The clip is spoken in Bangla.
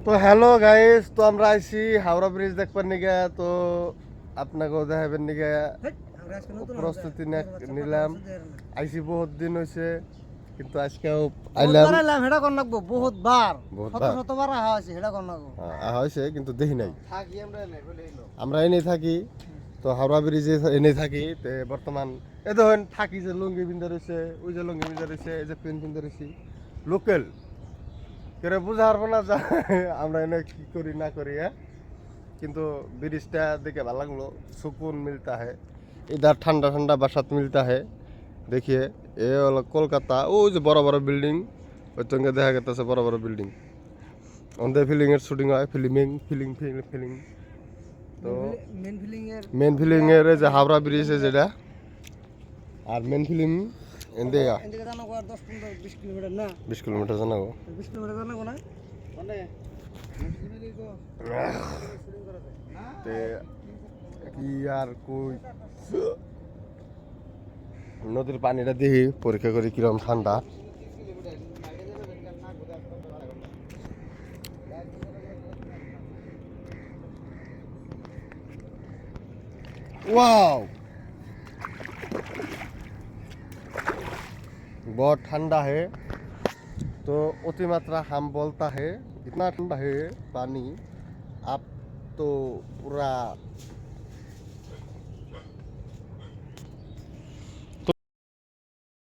তো হ্যালো গাইস, তো আমরা আইছি হাওড়া ব্রিজ দেখবার নিগে। তো আপনাকেও দেখাবেন নিগে প্রস্তুতি নিলাম। আইছি বহুত দিন হয়েছে, কিন্তু আজকেও আইলাম। হেডা কর নাকবো বহুত বার, বহুতবার শতবার আহা আছে হেডা কর নাকবো। হয়েছে, কিন্তু দেখি নাই। আমরা এনেই থাকি, তো হাওড়া ব্রিজে এনেই থাকি। তে বর্তমান এ ধরেন থাকি যে লুঙ্গি পিন্ধে রয়েছে, ওই যে লুঙ্গি পিন্ধে রয়েছে, এই যে পেন পিন্ধে রয়েছি, লোকাল কেরে বুঝা পারবো না যা আমরা এনে কি করি না করি। কিন্তু ব্রিজটা দেখে ভালো লাগলো, সুকুন মিলতা है इधर, ঠান্ডা ঠান্ডা বাসাত মিলতা है। देखिए এ হলো কলকাতা, ওই যে বড় বড় বিল্ডিং, ওই সঙ্গে দেখা গেছে বড় বড় বিল্ডিং। আমাদের ফিলিং এর শুটিং হয়, ফিলিং। তো মেন ফিলিং এর যে হাওড়া ব্রিজ যেটা, আর মেন ফিলিং এদিকে এদিকে জানাবো আর 10-15-20 কিলোমিটার না, 20 কিলোমিটার জানাবো। 20 কিলোমিটার জানাবো না মানে তে কি আর কই, নদীর পানিটা দেখি পরীক্ষা করি কিরকম ঠান্ডা। वाओ, बहुत ठंडा है। तो अतिमात्रा हम बोलता है, इतना ठंडा है पानी, आप तो पूरा